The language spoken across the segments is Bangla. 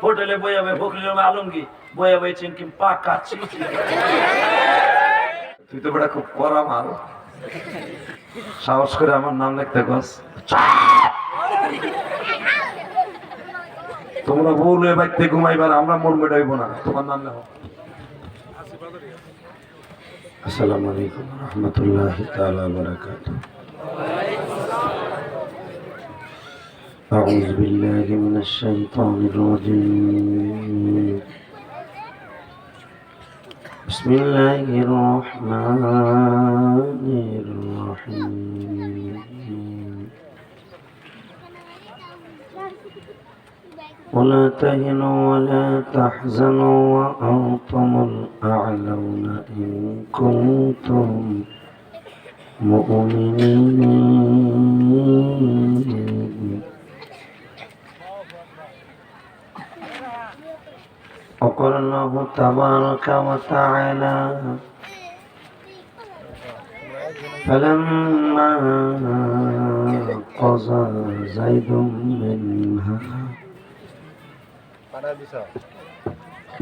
হোটেলে বইয়া বই ফখরুল আলমগীর বইয়া বই চিনকি পাকা চিঠি। তুই তো বেটা খুব কড়া মাল, সাহস করে আমার নাম লিখতে গস। তোমরা বউলে বাইতে ঘুমাইবার, আমরা মন মেটাইব না, তোমার নাম লেখো। আসসালামু আলাইকুম ওয়া রাহমাতুল্লাহি তাআলা ওয়া বারাকাতুহু। أعوذ بالله من الشيطان الرجيم. بسم الله الرحمن الرحيم. ولا تهنوا ولا تحزنوا وأنتم الأعلون إن كنتم مؤمنين. وقال الله تبارك وتعالى فلما قضى زيد منها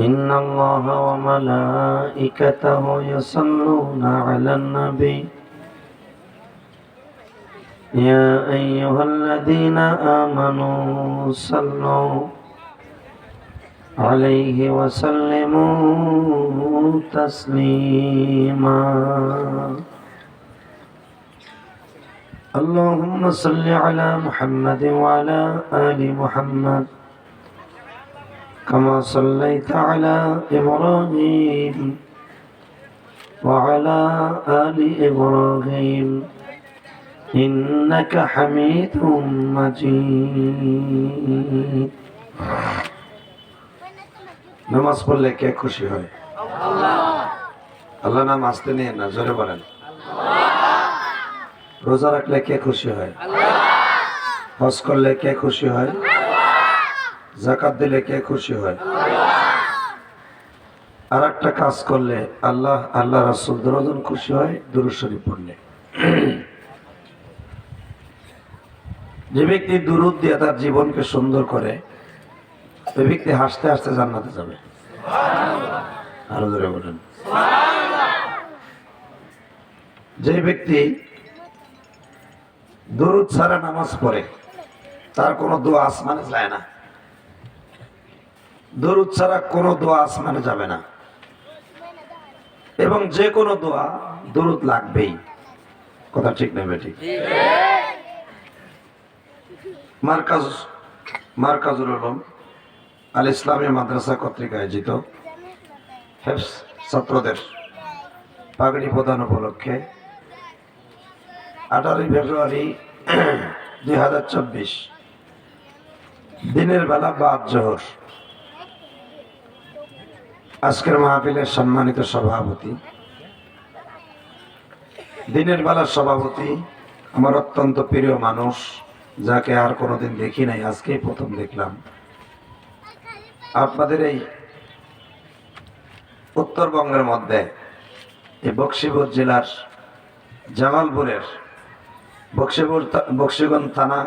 إن الله وملائكته يصلون على النبي يا أيها الذين آمنوا صلوا عليه وسلموا تسليما. اللهم صل على محمد وعلى آل محمد كما صليت على إبراهيم وعلى آل إبراهيم إنك حميد مجيد. নামাজ পড়লে কে খুশি হয়? আল্লাহ নাম আসতে নিয়ে না, জোরে বলেন। রোজা রাখলে কে খুশি হয়? হজ করলে কে খুশি হয়? যাকাত দিলে কে খুশি হয়? আর একটা কাজ করলে আল্লাহ আল্লাহ রাসূল দুজন খুশি হয়, দুরূদ শরীফ পড়লে। যে ব্যক্তি দুরূদ দিয়ে তার জীবনকে সুন্দর করে, ওই ব্যক্তি হাসতে হাসতে জান্নাতে যাবে। আরো জোরে বলেন। যে ব্যক্তি দুরূদ ছাড়া নামাজ পড়ে, তার কোনো দোয়া আসমানে যায় না। দুরূদ ছাড়া কোনো দোয়া আসমানে যাবে না, এবং যে কোনো দোয়া দুরূদ লাগবেই। কথা ঠিক না বেঠিক? মারকাজুল উলুম আল ইসলামী মাদ্রাসা কর্তৃক আয়োজিত হেফজ ছাত্রদের পাগড়ি প্রদান উপলক্ষে 18 ফেব্রুয়ারি 2024 দিনের বেলা বাদ জোহর আজকের মাহফিলের সম্মানিত সভাপতি, দিনের বেলার সভাপতি, আমার অত্যন্ত প্রিয় মানুষ, যাকে আর কোনোদিন দেখি নাই, আজকেই প্রথম দেখলাম। আপনাদের এই উত্তরবঙ্গের মধ্যে এই বকশীপুর জেলার জামালপুরের বকশীগঞ্জ থানা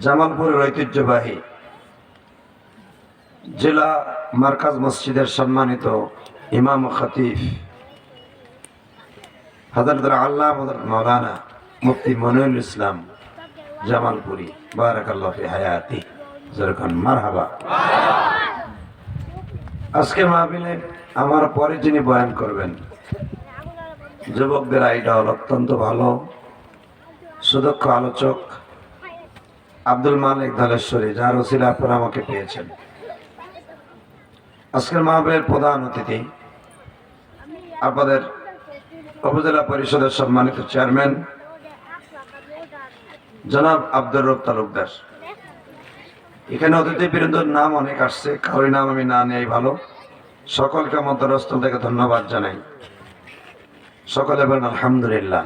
জামালপুরের ঐতিহ্যবাহী জেলা মার্কাজ মসজিদের সম্মানিত ইমাম খতিব হযরত আল্লাহ মাওলানা মুফতি মনিরুল ইসলাম জামালপুরি বারাকাল্লাহু ফি হায়াতি, জরকান মারহাবা। আজকে মাহফিলে আমার পরে যিনি বয়ান করবেন, যুবকদের আইডল, অত্যন্ত ভালো সুদক্ষ আলোচক আব্দুল মালিক ধলেশ্বরী, যার ওসিলা আপনারা আমাকে পেয়েছেন। আজকের মাহফিলের প্রধান অতিথি আপনাদের উপজেলা পরিষদের সম্মানিত চেয়ারম্যান জনাব আব্দুর রব তালুকদার। এখানে অতিথিবৃন্দর নাম অনেক আসছে, কারোর নাম আমি না নেই ভালো। সকলকে মধ্যস্থল থেকে ধন্যবাদ জানাই। সকলে বলেন আলহামদুলিল্লাহ।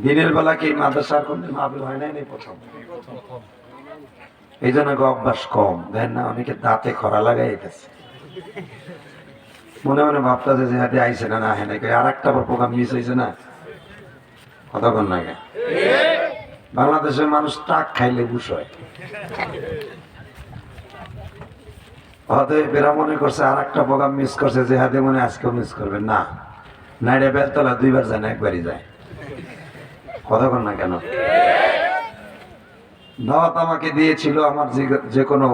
দিনের বেলা কি মাদ্রাসার কোনদিন মাহফিল হয় নাই? প্রথম। এই জন্য অভ্যাস কম, দেখেন না, অনেকে দাঁতে খরা লাগাই গেছে, মনে মনে ভাবতেছে যে হাতে আইসে না, না হ্যাঁ নাকি আর একটা প্রোগ্রাম মিস হয়েছে না। কতক্ষণ লাগে? বাংলাদেশের মানুষ টাক খাইলে বুঝ হয়, হয়তো এরা মনে করছে আর একটা প্রোগ্রাম মিস করছে, যে হাতে মনে আজকেও মিস করবেন না। নাইডে বেলতলা 2 বার যায় না, একবারই যায়। কতক্ষণ না কেন দাওয়াত আমাকে দিয়েছিল, আমার যে কোনো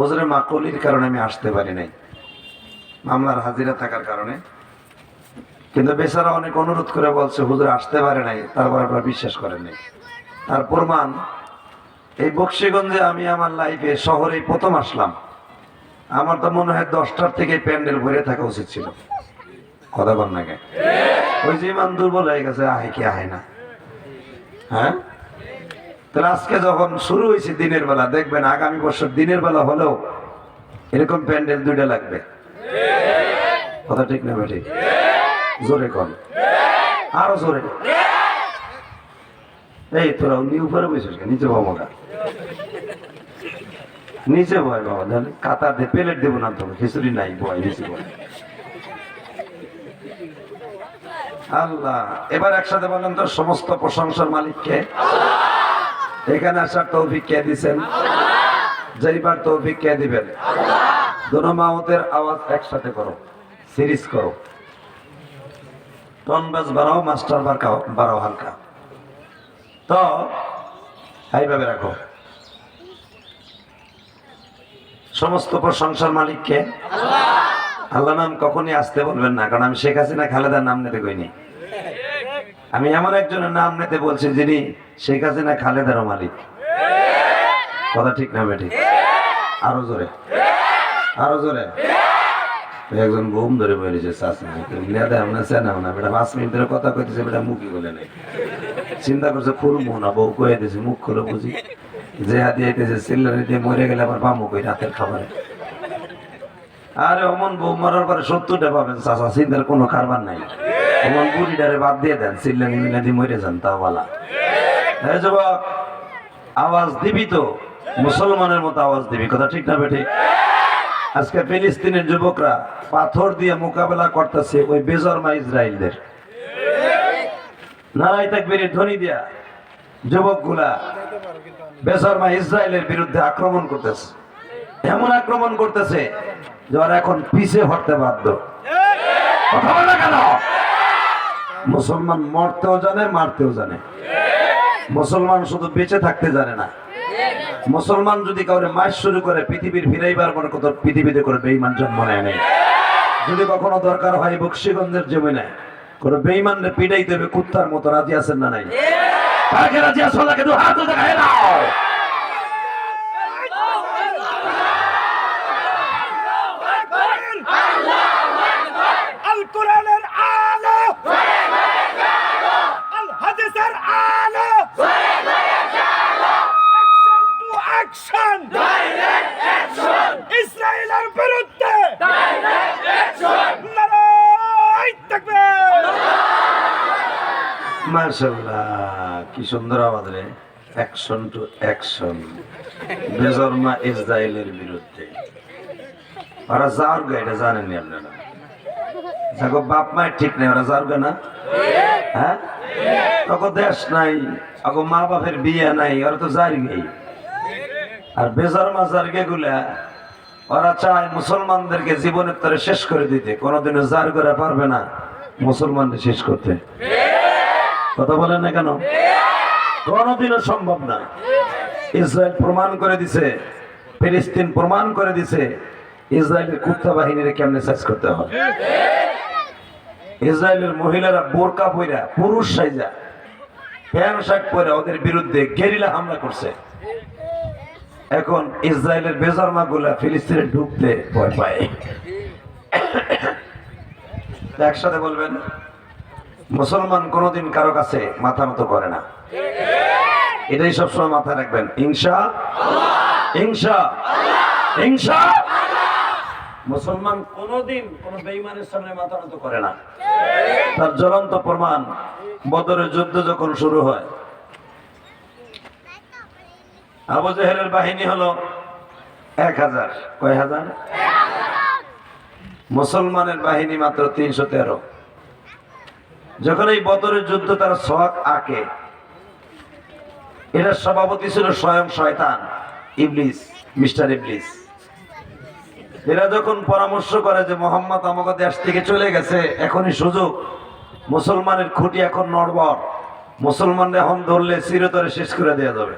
ওজরে মাকলির কারণে আমি আসতে পারি নাই, মামলার হাজিরা থাকার কারণে। কিন্তু বেচারা অনেক অনুরোধ করে বলছে হুজুর আসতে পারে নাই, তারপর আপনারা বিশ্বাস করেন নাই। তার প্রমাণ এই বক্সিগঞ্জে আমি আমার লাইফে শহরে প্রথম আসলাম। আমার তো মনে হয় 10টার থেকে প্যান্ডেল ভরে থাকা উচিত ছিল। কথা বল না কে? ওই যে ইমান দুর্বল হয়ে গেছে, আহে কি আহে না। হ্যাঁ, তাহলে আজকে যখন শুরু হয়েছে দিনের বেলা, দেখবেন আগামী বছর দিনের বেলা হলেও এরকম প্যান্ডেল 2টা লাগবে। কথা ঠিক না বেঠিক? জোরে কর, আরো জোরে। এই তোরা উপরে বসেছিস, নিচে বাবা, নিচে বয় বাবা, তাহলে কাতার দিয়ে প্লেট দেবো না, তোর খিচুড়ি নাই, বয় নিচে বয়। আল্লাহ, এবার একসাথে বলেন তো, সমস্ত প্রশংসার মালিককে। এখানে আসার তৌফিক কে দিবেন? যাইবার তৌফিক কে দিবেন? দোনো মাউতের আওয়াজ একসাথে করো, সিরিজ করো, টন বাজ বাড়াও, মাস্টার বাড়াও হালকা। তো এইভাবে রাখো। সমস্ত প্রশংসার মালিককে। আল্লাহ নাম কখনই আসতে বলবেন না, কারণ আমি শেখ হাসিনা খালেদার নাম নিতে কইনি। আমি এমন একজনের নাম নিতে বলছি যিনি শেখ হাসিনা খালেদারও মালিক। কথা ঠিক না বেঠিক? আরো জোরে, আরো জোরে। একজন ঘুম ধরে বেরিয়েছে, বেটা 5 মিনিট ধরে কথা কইতেছে, বেটা মুখই বলে নাই। চিন্তা করছে ফুল মোনা বউ কয়ে দিয়েছে, মুখ খুলে বুঝি যে হাত দিয়েছে সিল্লারি দিয়ে মরে গেলে আবার পামো কই রাতের খাবারে। আরে অমন বউ মরার পরে 70টা পাবেন চাচা, চিন্তার কোনো কারবার নাই। অমন বুড়িটারে বাদ দিয়ে দেন, চিল্লানি মিলাদি মরে যান, তা বলা। এই যুবক, আওয়াজ দিবি তো, মুসলমানের মতো আওয়াজ দিবি। কথা ঠিক না বেঠিক? আজকে ফিলিস্তিনের যুবকরা পাথর দিয়ে মোকাবেলা করতেছে ওই বেজরমা ইসরায়েলদের। নারাই তাকবীরের ধ্বনি দিয়া যুবকগুলা বেজরমা ইসরায়েলের বিরুদ্ধে আক্রমণ করতেছে। এমন আক্রমণ করতেছে যে ওরা এখন পিছে হটতে বাধ্য। কথা বলে না কেন? মুসলমান মরতেও জানে, মারতেও জানে। মুসলমান শুধু বেঁচে থাকতে জানে না। মুসলমান যদি কাউরে মাস শুরু করে পৃথিবীর ফিরাইবার পর কত পৃথিবীতে করে বেঈমান জন্ম নেয় নাই। যদি কখনো দরকার হয় বক্সিগঞ্জের জমিনে কোনো বেঈমানরে পিটাই দেবে কুত্তার মতো, রাজি আছেন না নাই? কাকে রাজি আছো? লাগে তো হাত দেখায় দাও। আল কোরআনের আলো, আল হাদিসের আলো, অ্যাকশন, ডাইরেক্ট অ্যাকশন, ইসরায়েলের বিরুদ্ধে ডাইরেক্ট অ্যাকশন, নারায়ে তাকবীর। মাশাআল্লাহ, কি সুন্দর আওয়াজ রে। অ্যাকশন টু অ্যাকশন, বেজরমা ইসরায়েলের বিরুদ্ধে। ওরা জারগা, এটা জানেন নি আপনারা? যাগো বাপ মায়ের ঠিক নেই, ওরা জারগা না? হ্যাঁ, তখন দেশ নাই, আগো মা বাপের বিয়ে নাই, ওরা তো জারগেই। আর বেজরমা জারগে গুলা ওরা চায় মুসলমানদেরকে জীবনের তরে শেষ করে দিতে। কোনোদিনও জার করে পারবে না মুসলমানদের শেষ করতে। কথা বলেন না কেন? কোনোদিনও সম্ভব না। ইসরায়েল প্রমাণ করে দিছে, ফিলিস্তিন প্রমাণ করে দিছে ইসরায়েলের কুত্তা বাহিনীর কেমনে শেষ করতে হয়। ইসরায়েলের মহিলারা বোরকা পইরা, পুরুষ সাইজা, প্যান্ট শার্ট পরে ওদের বিরুদ্ধে গেরিলা হামলা করছে। এখন ইসরায়েলের বেজরমা গুলা ফিলিস্তিনে ঢুকতে ভয় পায়। একসাথে বলবেন, মুসলমান কোনোদিন কারো কাছে মাথা নত করে না। এটাই সবসময় মাথায় রাখবেন। হিংসা মুসলমান কোনোদিন কোন বেঈমানের সামনে মাথা নত করে না। তার জ্বলন্ত প্রমাণ বদরের যুদ্ধ যখন শুরু হয়, আবু জেহেলের বাহিনী হলো 1000। কয় হাজার? মুসলমানের বাহিনী মাত্র 313। যখন এই বদরের যুদ্ধ তারা সোয়াক আঁকে, এটার সভাপতি ছিল স্বয়ং শয়তান, ইবলিস, মিস্টার ইবলিস। এরা যখন পরামর্শ করে যে মোহাম্মদ আমাকে দেশ থেকে চলে গেছে, এখনই সুযোগ, মুসলমানের খুঁটি এখন নড়বড়, মুসলমানরা এখন ধরলে চিরতরে শেষ করে দেওয়া যাবে।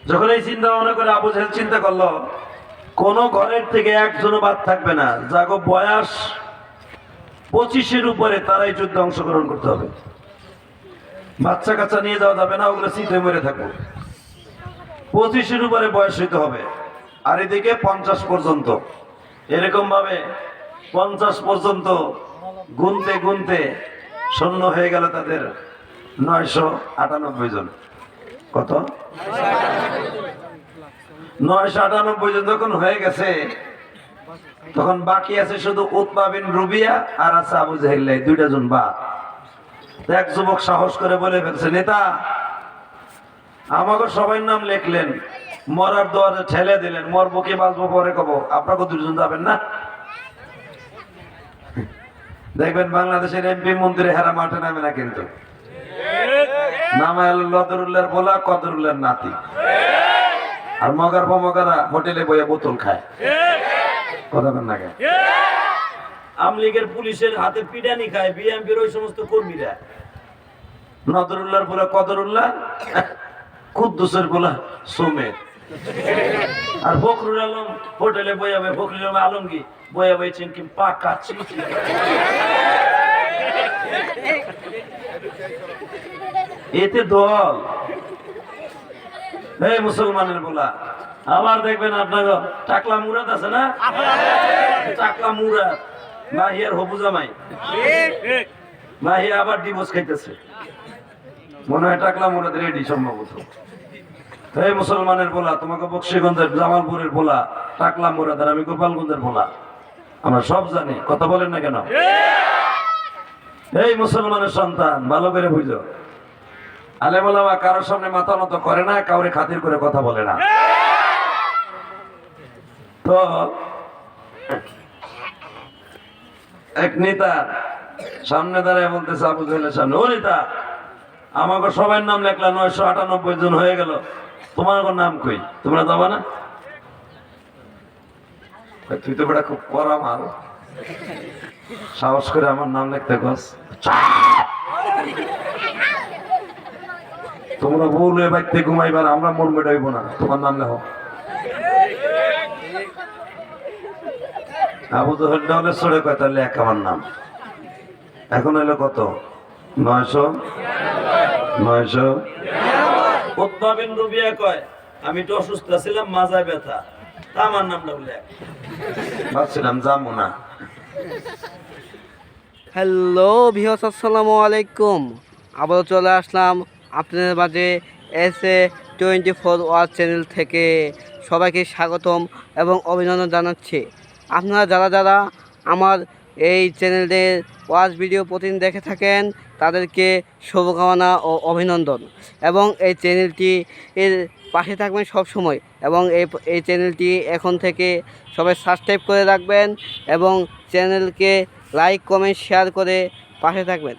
যখন এই চিন্তা ভাবনা করে আবু জাহেল চিন্তা করলো কোন ঘরের থেকে একজনও বাদ থাকবে না, যাগো বয়স 25-এর উপরে তারাই যুদ্ধে অংশগ্রহণ করতে হবে। বাচ্চা কাচ্চা নিয়ে যাওয়া যাবে না, ওগুলো শীতে মরে থাকবে। 25-এর উপরে বয়স হইতে হবে। আর এদিকে 50 পর্যন্ত, এরকম ভাবে 50 পর্যন্ত গুনতে গুনতে শূন্য হয়ে গেল তাদের 998 জন। কত? 998 জন যখন হয়ে গেছে, তখন বাকি আছে শুধু উতবা বিন রুবিয়া আর আছে আবু জাহেল, দুইটা জন বাদ। এক যুবক সাহস করে বলে ফেলছে, নেতা আমাকে সবাই নাম লিখলেন, মরার দোয়ারে ঠেলে দিলেন, মরবো কি বাঁচবো পরে কব, আপনাকে দুজন যাবেন না? দেখবেন বাংলাদেশের এমপি মন্ত্রী হেরা মাঠে নামে না, কিন্তু নামায় লদরুল্লার বলা কদরুল্লার নাতি, আর মগার ফমগারা হোটেলে বইয়া বোতল খায়। কথা বলেন না কেন? আমলিগের পুলিশের হাতে পিটানি খায় বিএমপির ওই সমস্ত কর্মীরা। নদরুল্লাহর বলা কদরুল্লাহ, কুদ্দুসের বলা সোমের, আর ফখরুল আলম হোটেলে বইয়াবে, ফখরুল আলম আলমগীর বইয়া বইছেন কি পাকা চিঠি। এতে দল এই মুসলমানের বলা। আবার দেখবেন আপনার টাকলা মুরাদ আছে না, টাকলা মুরাদ মাহিয়ার হবু জামাই, মাহিয়া আবার ডিভোর্স খাইতেছে, মনে হয় টাকলা মুরাদ রেডি সম্ভবত। এই মুসলমানের বলা, তোমাকে বক্সিগঞ্জের জামালপুরের বলা টাকলা মুরাদ, আর আমি গোপালগঞ্জের বলা, আমরা সব জানি। কথা বলেন না কেন? এই মুসলমানের সন্তান ভালো করে বুঝো, আলেম ওলামা কারোর সামনে মাথা নত করে না, কাউরে খাতির করে কথা বলে না। তো এক নেতা সামনে দাঁড়ায় বলতেছে আবু জাহেলের সামনে, ও নেতা আমাকে সবাই নাম লেখলা, 998 জন হয়ে গেল, তোমার নাম কই, তোমরা যাবা না? তুই তো বেটা খুব কড়া মাল, সাহস করে আমার নাম লিখতে কস? তোমরা বলবে বাইতে ঘুমাইবার, আমরা মন মেটাইব না, তোমার নাম লেখো। আবু জাহেল ডলে সরে কয়, তাহলে এক আমার নাম। এখন হইলো কত? 900। উতবা বিন রুবিয়া কয়, আমি তো অসুস্থ ছিলাম, মাজায় ব্যথা, তা আমার নামটা উল্লেখ, ভাবছিলাম যাবো না। হ্যালো ভিউয়ার্স, আসসালামু আলাইকুম। আবারও চলে আসলাম আপনাদের মাঝে SA24 ওয়াচ চ্যানেল থেকে। সবাইকে স্বাগতম এবং অভিনন্দন জানাচ্ছি। আপনারা যারা যারা আমার এই চ্যানেলের ওয়াচ ভিডিও প্রতিদিন দেখে থাকেন, তাদেরকে শুভকামনা ও অভিনন্দন, এবং এই চ্যানেলটি এর পাশে থাকবেন সব সময়, এবং এই চ্যানেলটি এখন থেকে সবাই সাবস্ক্রাইব করে রাখবেন এবং চ্যানেলকে লাইক কমেন্ট শেয়ার করে পাশে থাকবেন।